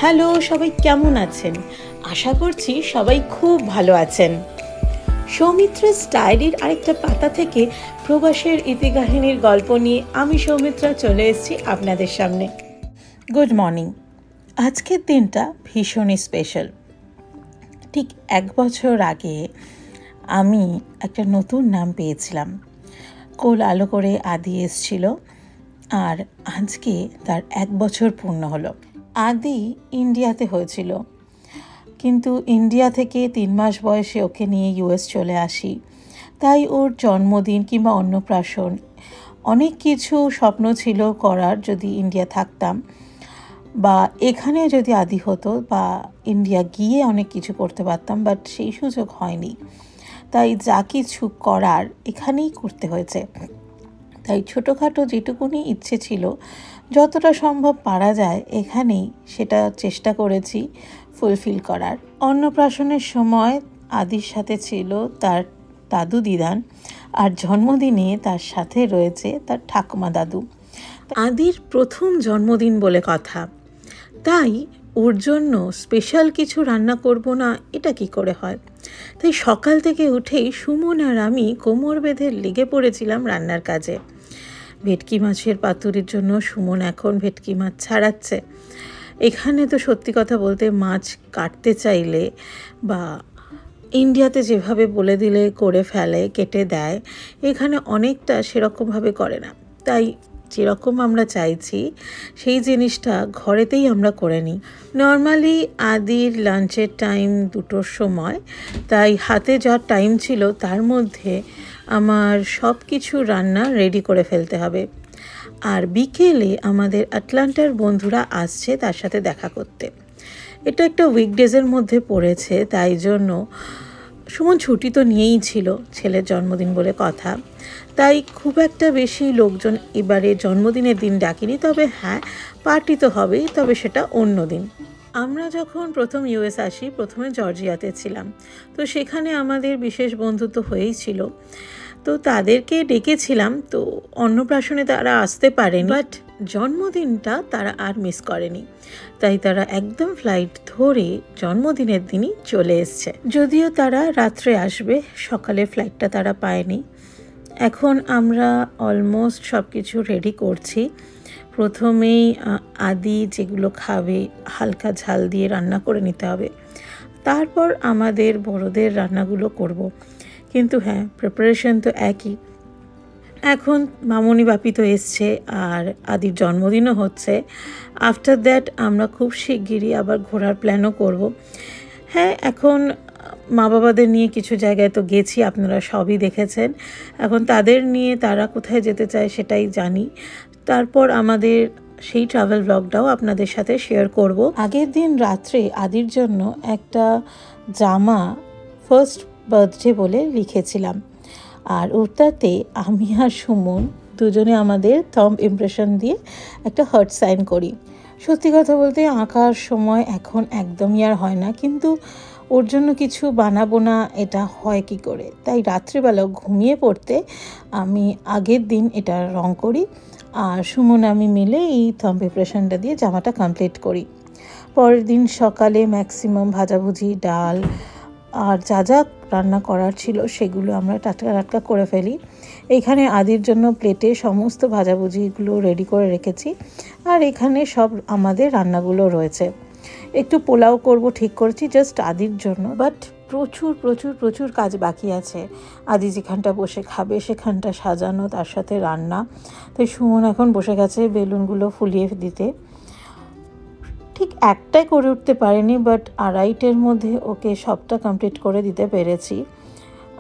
Hello, সবাই কেমন আছেন? আশা করছি সবাই খুব ভালো আছেন। সৌমিত্রা's ডায়েরির আরেকটা পাতা থেকে প্রবাসের ইতিকাহিনীর গল্প নিয়ে আমি সৌমিত্রা চলে এসেছি আপনাদের সামনে। Good morning. আজকের দিনটা ভীষণই স্পেশাল। ঠিক 1 বছর আগে আমি একটা নতুন নাম পেয়েছিলাম। কোল আলো করে আদি এসছিল, আর আজকে তার 1 বছর পূর্ণ হলো। আদি ইন্ডিয়াতে হয়েছিল, কিন্তু ইন্ডিয়া থেকে 3 মাস বয়সে ওকে নিয়ে ইউএস চলে আসি। তাই ওর জন্মদিন কিংবা অন্নপ্রাশন অনেক কিছু স্বপ্ন ছিল করার, যদি ইন্ডিয়া থাকতাম বা এখানে যদি আদি হতো, বা ইন্ডিয়া গিয়ে অনেক কিছু করতে পারতাম, বাট সেই সুযোগ হয়নি। তাই যা কিছু করার এখানেই করতে হয়েছে। তাই ছোটোখাটো যেটুকুনি ইচ্ছে ছিল, যতটা সম্ভব পারা যায় এখানেই সেটা চেষ্টা করেছি ফুলফিল করার। অন্নপ্রাশনের সময় আদির সাথে ছিল তার দাদু দিদান, আর জন্মদিনে তার সাথে রয়েছে তার ঠাকুমা দাদু। আদির প্রথম জন্মদিন বলে কথা, তাই ওর জন্য স্পেশাল কিছু রান্না করব না, এটা কি করে হয়। তাই সকাল থেকে উঠেই সুমন আর আমি কোমর বেঁধে লেগে পড়েছিলাম রান্নার কাজে। ভেটকি মাছের পাতুরির জন্য সুমন এখন ভেটকি মাছ ছাড়াচ্ছে। এখানে তো সত্যি কথা বলতে মাছ কাটতে চাইলে বা ইন্ডিয়াতে যেভাবে বলে দিলে করে ফেলে, কেটে দেয়, এখানে অনেকটা সেরকমভাবে করে না। তাই যেরকম আমরা চাইছি সেই জিনিসটা ঘরেতেই আমরা করে নিই। নর্মালি আদির লাঞ্চের টাইম 2টোর সময়, তাই হাতে যা টাইম ছিল তার মধ্যে আমার সব কিছু রান্না রেডি করে ফেলতে হবে। আর বিকেলে আমাদের আটলান্টার বন্ধুরা আসছে তার সাথে দেখা করতে। এটা একটা উইকডেজের মধ্যে পড়েছে, তাই জন্য সুমন ছুটি তো নিয়েই ছিল, ছেলের জন্মদিন বলে কথা। তাই খুব একটা বেশি লোকজন এবারে জন্মদিনের দিন ডাকিনি, তবে হ্যাঁ পার্টি তো হবেই, তবে সেটা অন্য দিন। আমরা যখন প্রথম ইউএস আসি, প্রথমে জর্জিয়াতে ছিলাম, তো সেখানে আমাদের বিশেষ বন্ধুত্ব হয়েই ছিল। তো তাদেরকে ডেকেছিলাম, তো অন্নপ্রাশনে তারা আসতে পারেনি, বাট জন্মদিনটা তারা আর মিস করেনি। তাই তারা একদম ফ্লাইট ধরে জন্মদিনের দিনই চলে এসছে। যদিও তারা রাত্রে আসবে, সকালে ফ্লাইটটা তারা পায়নি। এখন আমরা অলমোস্ট সব কিছু রেডি করছি। প্রথমেই আদি যেগুলো খাবে হালকা ঝাল দিয়ে রান্না করে নিতে হবে, তারপর আমাদের বড়দের রান্নাগুলো করব। কিন্তু হ্যাঁ, প্রিপারেশন তো একই। এখন মামনি বাপি তো এসছে, আর আদির জন্মদিনও হচ্ছে। আফটার দ্যাট আমরা খুব শিগগিরই আবার ঘোরার প্ল্যানও করব। হ্যাঁ, এখন মা বাবাদের নিয়ে কিছু জায়গায় তো গেছি, আপনারা সবই দেখেছেন। এখন তাদের নিয়ে তারা কোথায় যেতে চায় সেটাই জানি। তারপর আমাদের সেই ট্রাভেল ব্লগটাও আপনাদের সাথে শেয়ার করব। আগের দিন রাত্রে আদির জন্য একটা জামা ফার্স্ট বার্থডে বলে লিখেছিলাম, আর ওটাতে আমি আর সুমন দুজনে আমাদের থাম্ব ইমপ্রেশন দিয়ে একটা হার্ট সাইন করি। সত্যি কথা বলতে আঁকার সময় এখন একদমই আর হয় না, কিন্তু ওর জন্য কিছু বানাবো না এটা হয় কি করে। তাই রাত্রিবেলা ঘুমিয়ে পড়তে আমি আগের দিন এটা রং করি, আর সুমন আমি মিলে এই থাম্ব ইমপ্রেশনটা দিয়ে জামাটা কমপ্লিট করি। পরের দিন সকালে ম্যাক্সিমাম ভাজাভুজি, ডাল আর যা যা রান্না করার ছিল সেগুলো আমরা টাটকা করে ফেলি। এইখানে আদির জন্য প্লেটে সমস্ত ভাজাভুজিগুলো রেডি করে রেখেছি, আর এখানে সব আমাদের রান্নাগুলো রয়েছে। একটু পোলাও করব ঠিক করেছি জাস্ট আদির জন্য, বাট প্রচুর প্রচুর প্রচুর কাজ বাকি আছে। আদি যেখানটা বসে খাবে সেখানটা সাজানো, তার সাথে রান্না। তাই সুমন এখন বসে গেছে বেলুনগুলো ফুলিয়ে দিতে। ঠিক একটাই করে উঠতে পারেনি, বাট 2:30-এর মধ্যে ওকে সবটা কমপ্লিট করে দিতে পেরেছি।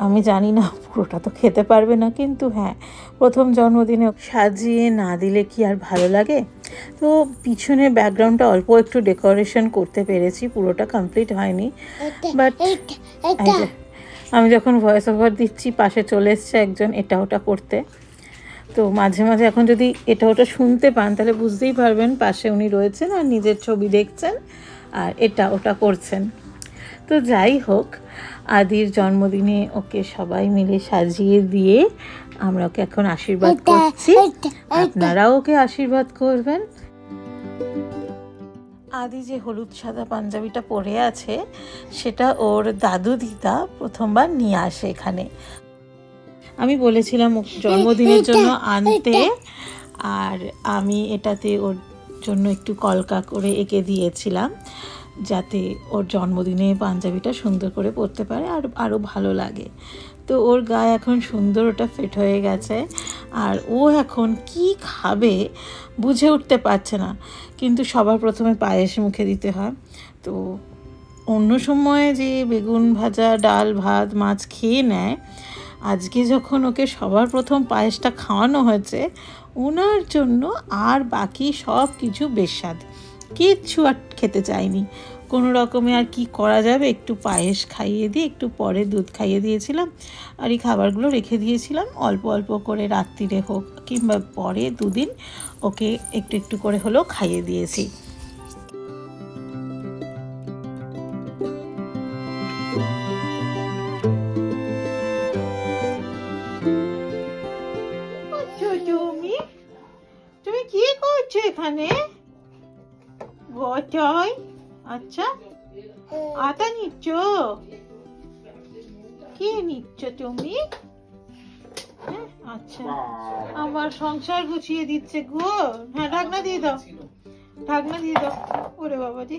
আমি জানি না পুরোটা তো খেতে পারবে না, কিন্তু হ্যাঁ, প্রথম জন্মদিনে সাজিয়ে না দিলে কি আর ভালো লাগে। তো পিছনে ব্যাকগ্রাউন্ডটা অল্প একটু ডেকোরেশন করতে পেরেছি, পুরোটা কমপ্লিট হয়নি। বাট আমি যখন ভয়েস ওভার দিচ্ছি পাশে চলে এসছে একজন এটা ওটা করতে। তো মাঝে মাঝে এখন যদি এটা ওটা শুনতে পান তাহলে বুঝতেই পারবেন পাশে উনি রয়েছেন আর নিজের ছবি দেখছেন আর এটা ওটা করছেন। তো যাই হোক, আদির জন্মদিনে ওকে সবাই মিলে সাজিয়ে দিয়ে আমরা ওকে এখন আশীর্বাদ করছি, আপনারাও ওকে আশীর্বাদ করবেন। আদি যে হলুদ সাদা পাঞ্জাবিটা পরে আছে সেটা ওর দাদু দিদা প্রথমবার নিয়ে আসে এখানে। আমি বলেছিলাম জন্মদিনের জন্য আনতে, আর আমি এটাতে ওর জন্য একটু কলকা করে এঁকে দিয়েছিলাম যাতে ওর জন্মদিনে পাঞ্জাবিটা সুন্দর করে পরতে পারে আর আরও ভালো লাগে। তো ওর গায়ে এখন সুন্দর ওটা ফিট হয়ে গেছে, আর ও এখন কি খাবে বুঝে উঠতে পারছে না, কিন্তু সবার প্রথমে পায়েস মুখে দিতে হয়। তো অন্য সময় যে বেগুন ভাজা, ডাল, ভাত, মাছ খেয়ে নেয়, আজকে যখন ওকে সবার প্রথম পায়েসটা খাওয়ানো হয়েছে, ওনার জন্য আর বাকি সব কিছু বেস্বাদ, কিচ্ছু আর খেতে চায়নি। কোনো রকমে আর কি করা যাবে, একটু পায়েস খাইয়ে দিয়ে একটু পরে দুধ খাইয়ে দিয়েছিলাম, আর এই খাবারগুলো রেখে দিয়েছিলাম অল্প অল্প করে, রাত্রিরে হোক কিংবা পরে দুদিন ওকে একটু একটু করে হলেও খাইয়ে দিয়েছি। তুমি কি করছো এখানে? গোটাই আচ্ছা, আটা নিচ্ছ? কি নিচ্ছ তুমি? আচ্ছা, আমার সংসার গুছিয়ে দিচ্ছে গো। হ্যাঁ, ঢাকনা দিয়ে দাও, ঢাকনা দিয়ে দাও। ওরে বাবাজি।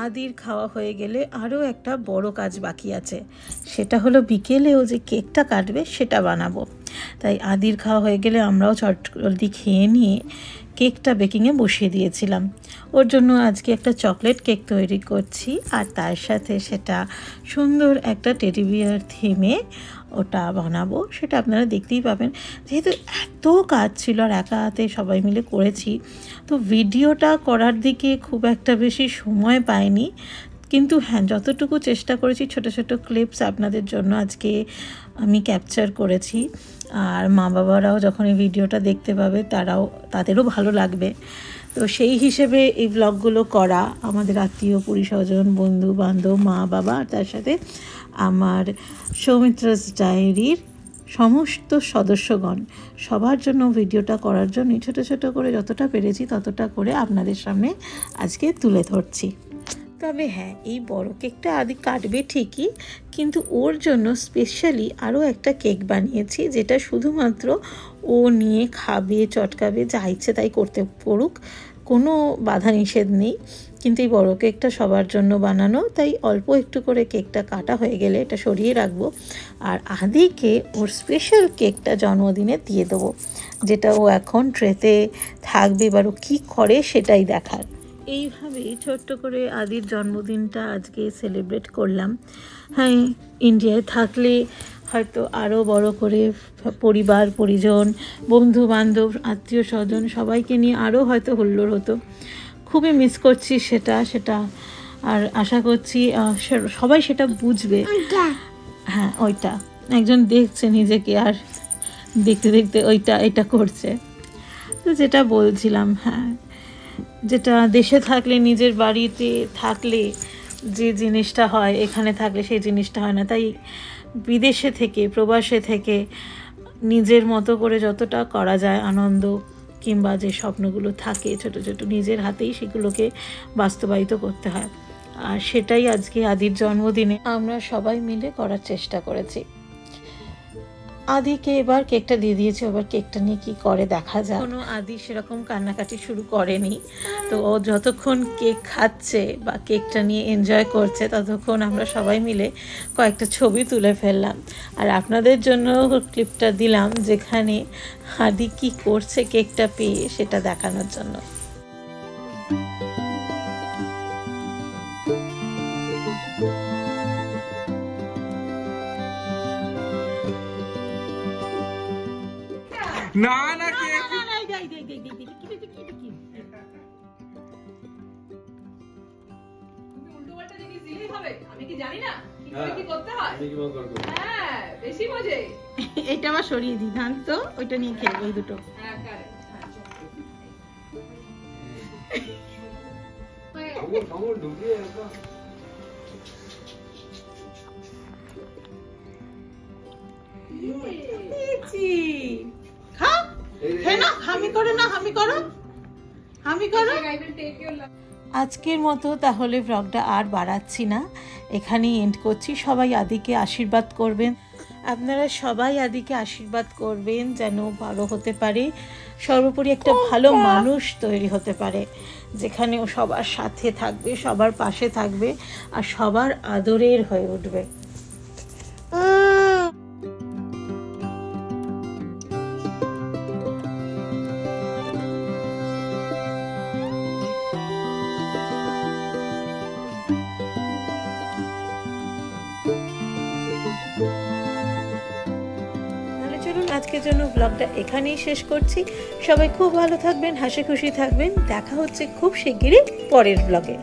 আদির খাওয়া হয়ে গেলে আরও একটা বড় কাজ বাকি আছে, সেটা হলো বিকেলেও যে কেকটা কাটবে সেটা বানাবো। তাই আদির খাওয়া হয়ে গেলে আমরাও চটজলদি খেয়ে নিয়ে কেকটা বেকিংয়ে বসিয়ে দিয়েছিলাম। ওর জন্য আজকে একটা চকলেট কেক তৈরি করছি, আর তার সাথে সেটা সুন্দর একটা টেডি বিয়ার থিমে ওটা বানাবো, সেটা আপনারা দেখতেই পাবেন। যেহেতু এত কাজ ছিল আর একা হাতে সবাই মিলে করেছি, তো ভিডিওটা করার দিকে খুব একটা বেশি সময় পাইনি, কিন্তু হ্যাঁ, যতটুকু চেষ্টা করেছি ছোট ছোট ক্লিপস আপনাদের জন্য আজকে আমি ক্যাপচার করেছি। আর মা বাবারাও যখন এই ভিডিওটা দেখতে পাবে তাদেরও ভালো লাগবে। তো সেই হিসেবে এই ব্লগগুলো করা, আমাদের আত্মীয় পরিস্বজন, বন্ধু বান্ধব, মা বাবা, আর তার সাথে আমার সৌমিত্রাস ডায়েরির সমস্ত সদস্যগণ, সবার জন্য ভিডিওটা করার জন্য ছোট ছোট করে যতটা পেরেছি ততটা করে আপনাদের সামনে আজকে তুলে ধরছি। তবে হ্যাঁ, এই বড় কেকটা আদি কাটবে ঠিকই, কিন্তু ওর জন্য স্পেশালি আরও একটা কেক বানিয়েছি, যেটা শুধুমাত্র ও নিয়ে খাবে, চটকাবে, যা ইচ্ছে তাই করতে পড়ুক, কোনো বাধা নিষেধ নেই। কিন্তু এই বড় কেকটা সবার জন্য বানানো, তাই অল্প একটু করে কেকটা কাটা হয়ে গেলে এটা সরিয়ে রাখবো, আর আদিকে ওর স্পেশাল কেকটা জন্মদিনে দিয়ে দেবো, যেটা ও এখন ট্রেতে থাকবে, এবার ও কী করে সেটাই দেখার। এইভাবেই ছোট্ট করে আদির জন্মদিনটা আজকে সেলিব্রেট করলাম। হ্যাঁ, ইন্ডিয়ায় থাকলে হয়তো আরও বড় করে পরিবার পরিজন, বন্ধু বান্ধব, আত্মীয় স্বজন সবাইকে নিয়ে আরও হয়তো হুল্লোড় হতো। খুবই মিস করছি সেটা, আর আশা করছি সবাই সেটা বুঝবে। হ্যাঁ, ওইটা একজন দেখছে নিজেকে আর দেখতে দেখতে এটা করছে। তো যেটা বলছিলাম, হ্যাঁ, যেটা দেশে থাকলে, নিজের বাড়িতে থাকলে যে জিনিসটা হয়, এখানে থাকলে সেই জিনিসটা হয় না। তাই বিদেশে থেকে, প্রবাসে থেকে নিজের মতো করে যতটা করা যায় আনন্দ কিংবা যে স্বপ্নগুলো থাকে ছোট ছোট, নিজের হাতেই সেগুলোকে বাস্তবায়িত করতে হয়। আর সেটাই আজকে আদির জন্মদিনে আমরা সবাই মিলে করার চেষ্টা করেছি। আদিকে এবার কেকটা দিয়ে দিয়েছি, এবার কেকটা নিয়ে কী করে দেখা যায়। কোনো আদি সেরকম কান্নাকাটি শুরু করেনি, তো ও যতক্ষণ কেক খাচ্ছে বা কেকটা নিয়ে এনজয় করছে ততক্ষণ আমরা সবাই মিলে কয়েকটা ছবি তুলে ফেললাম, আর আপনাদের জন্য ক্লিপটা দিলাম যেখানে আদি কী করছে কেকটা পেয়ে সেটা দেখানোর জন্য। না না উল্টোপাল্টা জিনিস দিলেই হবে, আমি কি জানি না কি করতে হয়? হ্যাঁ, বেশি মজে। এটা আবার সরিয়ে দিই, ধান তো ওইটা নিয়ে খেলবো, এই দুটো। হামি করো, আমি করো। আজকের মতো তাহলে ব্লগটা আর বাড়াচ্ছি না, এখানেই এন্ড করছি। সবাই আদিকে আশীর্বাদ করবেন, আপনারা সবাই আদিকে আশীর্বাদ করবেন যেন বড় হতে পারে, সর্বোপরি একটা ভালো মানুষ তৈরি হতে পারে, যেখানে ও সবার সাথে থাকবে, সবার পাশে থাকবে আর সবার আদরের হয়ে উঠবে। চলুন আজকের জন্য ব্লগটা এখানেই শেষ করছি। সবাই খুব ভালো থাকবেন, হাসি খুশি থাকবেন। দেখা হচ্ছে খুব শিগগিরই পরের ব্লগে।